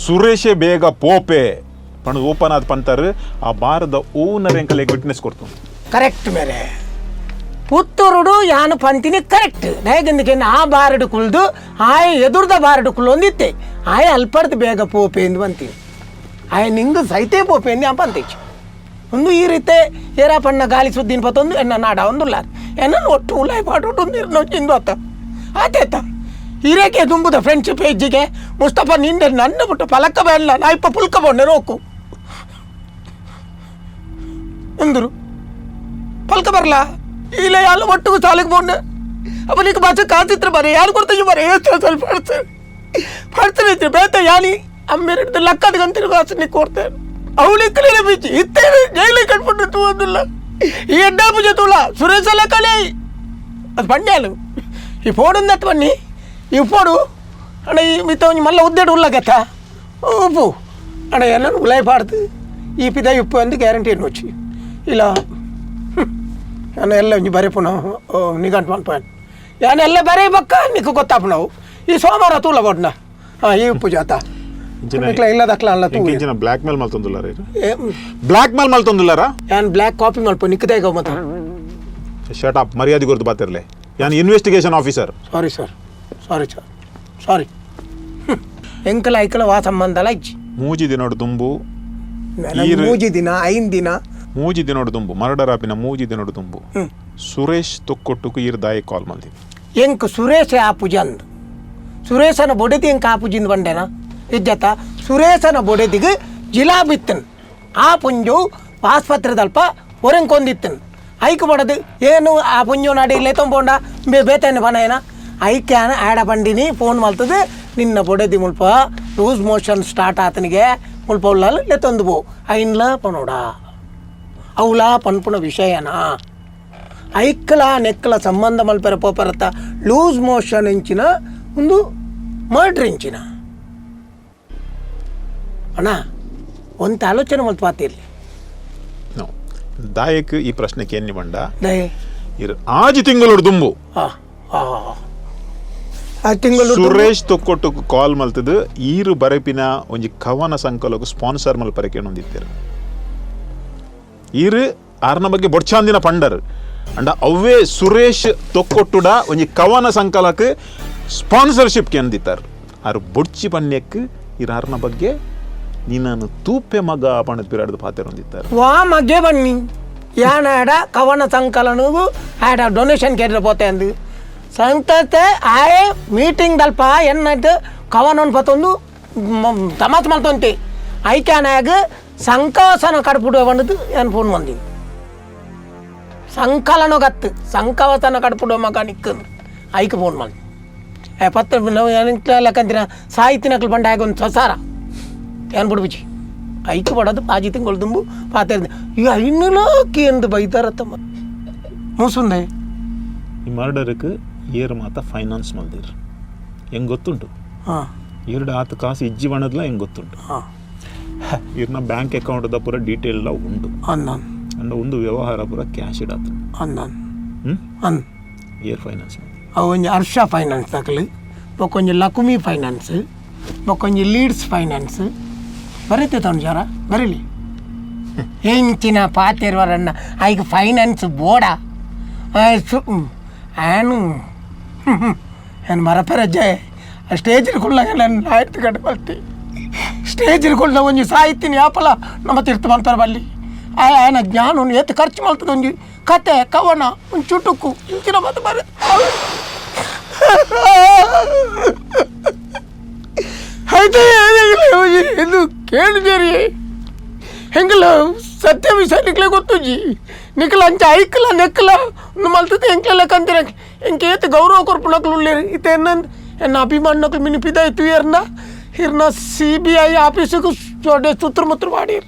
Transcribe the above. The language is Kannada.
ಸುರೇಶೇ ಬೇಗ ಪೋಪೆ ಪಣ ಓಪನ್ ಆದ ಪಂತಾರೆ ಆ ಬಾರದ ಓನರ್ ಎಂಕಲೆಗೆ ವಿಟ್ನೆಸ್ ಕೊಡ್ತು ಕರೆಕ್ಟ್ ಮೇರೆ ಪುತ್ತೂರುಡು ಯಾನು ಪಂತಿನಿ ಕರೆಕ್ಟ್ ಹೇಗೆಂದಕ್ಕೆ ಆ ಬಾರಡು ಕುಳ್ದು ಆಯ ಎದುರ್ದ ಬಾರಡು ಕುಳ್ಳು ಒಂದಿತ್ತೆ ಆಯ ಅಲ್ಪಡ್ದು ಬೇಗ ಪೋಪೆ ಎಂದು ಬಂತೀವಿ ಆಯ ನಿಂಗೆ ಸೈತೆ ಪೋಪೆ ಎಂದು ಪಂತೀಚು ಒಂದು ಈ ರೀತಿ ಏರಾ ಪಣ್ಣ ಗಾಲಿ ಸುದ್ದಿನ ಪತ್ತೊಂದು ಎನ್ನ ನಾಡ ಒಂದುಲ್ಲ ಎನ್ನ ಒಟ್ಟು ಉಲಾಯ್ ಪಾಟು ನಾವು ಚಿಂದು ಆತ ಆತೇತ ಹಿರೇಕೆ ತುಂಬುದ ಫ್ರೆಂಡ್ಶಿಪ್ ಹೆಜ್ಜಿಗೆ ಮುಸ್ತಫಾ ನಿಂದೆ ನನ್ನ ಬಿಟ್ಟು ಪಲಕ್ಕ ಬೇಡ ನಾ ಇಪ್ಪ ಪುಲ್ಕ ಬೋಂಡೆ ನೋಕು ಎಂದರು ಪಲ್ಕ ಬರಲ ಇಲ್ಲ ಯಾರು ಒಟ್ಟಿಗೂ ಸಾಲಿಗೆ ಬೋಂಡೆ ಅಪ್ಪ ನೀನು ಬಾಚ ಕಾತಿದ್ರೆ ಬರೀ ಯಾರು ಕೊಡ್ತೀವಿ ಬರೀ ಎಷ್ಟು ಸ್ವಲ್ಪ ಪಡ್ತಾರೆ ಇದ್ರೆ ಬೇತ ಯಾನಿ ಅಮ್ಮೇರಿಡ್ದು ಲಕ್ಕದ ಗಂತಿನ ಕಾಸು ನೀ ಕೊಡ್ತೇನೆ ಅವಳಿಗೆ ಕಲೀಲೆ ಬೀಚಿ ಇತ್ತೇನೆ ಜೈಲಿಗೆ ಕಟ್ಬಿಟ್ರೆ ತೂದಿಲ್ಲ ಈ ಎಡ್ಡ ಪೂಜೆ ತೂಳ ಸುರೇಶ ಅಲ್ಲ ಕಲೆ ಅದು ಪಂಡ್ಯಾಲು ಈ ಫೋಡಿಂದ ಬನ್ನಿ ಈ ಫೋಡು ಅಣ್ಣ ಈ ಮಿತ್ತ ಮಲ್ಲ ಉದ್ದೇಡು ಉಳ್ಳಗತ್ತ ಉಪ್ಪು ಅಣ್ಣ ಎಲ್ಲ ಉಲಾಯ್ ಪಾಡ್ದು ಈ ಪಿದ ಉಪ್ಪು ಅಂತ ಗ್ಯಾರಂಟಿ ಏನು వచ్చి ಇಲ್ಲ ನಾನು ಎಲ್ಲ ಒಂಜಿ ಬರೀ ಪುನಃ ನಿಗಂಟ್ ಮಾಡ್ಪಾನು ನಾನು ಎಲ್ಲ ಬರೀ ಬಕ್ಕ ನಿಕ್ಕು ಗೊತ್ತಾಪ ನಾವು ಈ ಸೋಮವಾರ ತೂಲ ಕೊಡ್ನ ಹಾಂ ಈ ಉಪ್ಪು ಜಾತ ಇಲ್ಲದಕ್ಲ ಅಲ್ಲ ತೂ ಬ್ಲ್ಯಾಕ್ ಮೇಲ್ ಮಲ್ತೊಂದುಲ್ಲಾರ ಬ್ಲ್ಯಾಕ್ ಮೇಲ್ ಮಲ್ತೊಂದುಲ್ಲಾರ ನಾನು ಬ್ಲ್ಯಾಕ್ ಕಾಪಿ ಮಲ್ಪ ನಿಕ್ಕದೇಗ ಮತ್ತೆ ಶಟ್ ಅಪ್ ಮರ್ಯಾದೆ ಗುರ್ತು ಬಾತಿರ್ಲೆ ಯಾನ್ investigation officer sorry sir sorry ಎಂಕಲ ಐಕಲ ವಾ ಸಂಬಂಧ ಅಲ್ಲ ಇಜ್ಜಿ ಮೂಜಿ ದಿನೋಡು ತುಂಬು ಮೂಜಿ ದಿನ 5 ದಿನ ಮೂಜಿ ದಿನೋಡು ತುಂಬು ಮರ್ಡರ್ ಆಪಿನ ಮೂಜಿ ದಿನೋಡು ತುಂಬು ಸುರೇಶ್ ತೊಕ್ಕೊಟ್ಟುಕು ಈರ್ ದಾಯಿ ಕಾಲ್ ಮಾಡ್ತೀವಿ ಎಂಕ್ ಸುರೇಶ ಆ ಪೂಜಂದು ಸುರೇಶನ ಬೊಡೆದಿ ಎಂಕ ಆ ಪೂಜಿಂದ ಬಂಡೆನ ಇಜ್ಜತ್ತ ಸುರೇಶನ ಬೊಡೆದಿಗೆ ಜಿಲಾ ಬಿತ್ತನ್ ಆ ಪುಂಜು ಆಸ್ಪತ್ರೆದಲ್ಪ ಹೊರಂಕೊಂದಿತ್ತನ್ ಐಕ್ ಬಡದು ಏನು ಆ ಪುಂಜು ನಾಡಿ ಇಲ್ಲೇ ತೊಂಬೋಂಡ ಬೇತೇನೆ ಬನ ಏನ ಐಕ್ಯಾನ ಆಡ ಬಂಡಿನಿ ಫೋನ್ ಮಾಡ್ತದೆ ನಿನ್ನ ಬೊಡೆದಿ ಮುಲ್ಪ ಲೂಸ್ ಮೋಷನ್ ಸ್ಟಾರ್ಟ್ ಆತನಿಗೆ ಮುಲ್ಪ ಉಳ್ಳಲು ಲೆತ್ತೊಂದು ಬೋ ಐನ್ಲ ಪನೋಡ ಅವಳ ಪನ್ಪುಣ ವಿಷಯನಾ ಐಕ್ಕಲ ನೆಕ್ಕಲ ಸಂಬಂಧ ಮಲ್ಪೆರ ಪೋಪರತ್ತ ಲೂಸ್ ಮೋಷನ್ ಎಂಚಿನ ಒಂದು ಮರ್ಡ್ರ್ ಎಂಚಿನ ಅಣ್ಣ ಒಂದು ಆಲೋಚನೆ ಮಲ್ತು ಪಾತಿರ್ಲಿ ದಾಯಕ್ ಈ ಪ್ರಶ್ನೆಗೆ ಏನು ಬಂಡ ದಯೆ ಆಜಿ ತಿಂಗಳು ದುಂಬು ಆ ತಿಂಗಳು ಸುರೇಶ್ ತೊಕ್ಕೊಟ್ಟು ಕಾಲ್ ಮಲ್ತದು ಈರು ಬರಪಿನ ಒಂಜಿ ಕವನ ಸಂಕಲಕು ಸ್ಪಾನ್ಸರ್ ಮಲ್ಪರಕೆ ಹೊಂದಿದ್ದೀರ ಈರು ಆರ್ನ ಬಗ್ಗೆ ಬೊಡ್ಚಾಂದಿನ ಪಂಡರ್ ಅಂಡ ಅವೇ ಸುರೇಶ್ ತೊಕ್ಕೊಟ್ಟುಡ ಒಂಜಿ ಕವನ ಸಂಕಲಕ್ಕೆ ಸ್ಪಾನ್ಸರ್ಶಿಪ್ಗೆ ಅಂದಿತ್ತಾರೆ ಆರು ಬೊಡ್ಚಿ ಪನ್ಯಕ್ಕೆ ಇರು ಆರ್ನ ಬಗ್ಗೆ ನೀನು ತೂಪೆ ಮಗ ಪಣದ ಪಿರಾಡ್ದು ಪಾತ್ರ ಹೊಂದಿತ್ತಾರೆ ವಾ ಮಗೆ ಬನ್ನಿ ಯಾನ ಆಡ ಕವನ ಸಂಕಲನಗೂ ಆಡ ಡೊನೇಷನ್ ಕೇಳಿದ್ರೆ ಪೋತೆ ಅಂದು ಸಂತತೆ ಆಯೆ ಮೀಟಿಂಗ್ ದಲ್ಪ ಎನ್ನದು ಕವನವನ್ನು ಪತ್ತೊಂದು ತಮಾತ್ ಮಲ್ತೊಂತೆ ಐಕ್ಯಾನಾಗ ಸಂಕವಸನ ಕಡ್ಪುಡು ಬಂದದ್ದು ಏನು ಫೋನ್ ಬಂದಿದ್ದು ಸಂಕಲನ ಗತ್ತು ಸಂಕವಸನ ಕಡ್ಪುಡು ಮಗ ನಿಕ್ಕಂದು ಐಕ್ ಫೋನ್ ಮಾಡಿ ಪತ್ತು ನಾವು ಏನಕ್ಕಂತೀನ ಸಾಹಿತ್ಯನಕ್ಲು ಬಂಡ ಆಗ ಒಂದು ಸಸಾರ ಏನು ಬಿಡ್ಬಿಚ್ಚಿ ಐಕ್ ಬಡೋದು ಪಾಜಿ ತಿಂಗಳು ತುಂಬು ಪಾತಿರ್ದೆ ಈಗ ಇನ್ನೂಲಕ್ಕೆ ಎಂದು ಬೈತಾರತ್ತಮ್ಮ ಮೂಸುಂದೆ ಈ ಮರ್ಡರ್ಕ್ಕೆ ಏರು ಮಾತ ಫೈನಾನ್ಸ್ ಮಲ್ದಿರು ಹೆಂಗೆ ಗೊತ್ತುಂಟು ಹಾಂ ಎರಡು ಆತ ಕಾಸು ಇಜ್ಜಿ ಬಣ್ಣದ್ಲ ಹೆಂಗೆ ಗೊತ್ತುಂಟು ಹಾಂ ಇರ್ನ ಬ್ಯಾಂಕ್ ಅಕೌಂಟ್ದ ಪೂರ ಡೀಟೇಲ್ ಎಲ್ಲ ಉಂಟು ಅಂದನ್ ಅಂಡ ಒಂದು ವ್ಯವಹಾರ ಪೂರ ಕ್ಯಾಶ್ ಇಡಾತು ಅಂದನ್ ಅನ್ ಏರ್ ಫೈನಾನ್ಸ್ ಅವು ಒಂಜಿ ಹರ್ಷ ಫೈನಾನ್ಸ್ ತಕಲಿ ಬೊಕ್ಕೊಂಜಿ ಲಕ್ಷ್ಮಿ ಫೈನಾನ್ಸ್ ಬೊಕ್ಕೊಂಜಿ ಲೀಡ್ಸ್ ಫೈನಾನ್ಸ್ ಬರೀತೆ ತಗೊಂಡು ಜರ ಬರೀಲಿ ಹೆಂಚಿನ ಪಾತಿರ್ವರನ್ನ ಈಗ ಫೈನಾನ್ಸ್ ಬೋಡ ಏನು ಏನು ಮರಪರಜ್ಜೆ ಸ್ಟೇಜ್ ಇರ್ಕೊಳ್ಳಾಗ ನಾನು ಆಯ್ತು ಗಂಟೆ ಬರ್ತಿ ಸ್ಟೇಜ್ ಇರ್ಕೊಳ್ಳ ಒಂಜಿ ಸಾಹಿತ್ಯನ ಯಾಪಲ ನಮ್ಮ ತೀರ್ಥ ಮಾಡ್ತಾರೆ ಬಲ್ಲಿ ಆಯನ ಜ್ಞಾನ ಎತ್ತು ಖರ್ಚು ಮಾಡ್ತದೆ ಒಂಜಿ ಕತೆ ಕವನ ಒಂದು ಚುಟುಕು ಇಂಚಿನ ಮತ್ತೆ ಬರ ಆಯ್ತು ಇದು ಕೇಳಿದೇರಿ ಹೆಂಗಲ್ಲ ಸತ್ಯ ವಿಷಯ ನಿಕ್ಲೆ ಗೊತ್ತು ಜಿ ನಿಕ್ಲ ಅಂಚ ಐಕ್ಲ ನೆಕ್ಲ ಮಲ್ತದೆ ಎಂಕ್ಲೆಲ್ಲ ಕಂತಿರ ಎಂಕೇತ ಗೌರವ ಕೊರ್ಪುನಕ್ಲು ಉಳ್ಳೇರಿ ಇತ್ತ ಎನ್ನ ಅಭಿಮಾನಕ್ಲು ಮಿನಿಪಿದ ಇತ್ತು ಇರ್ನ CBI ಆಫೀಸಿಗೂ ಸುತ್ರ ಮುತ್ರ ಮಾಡಿರಿ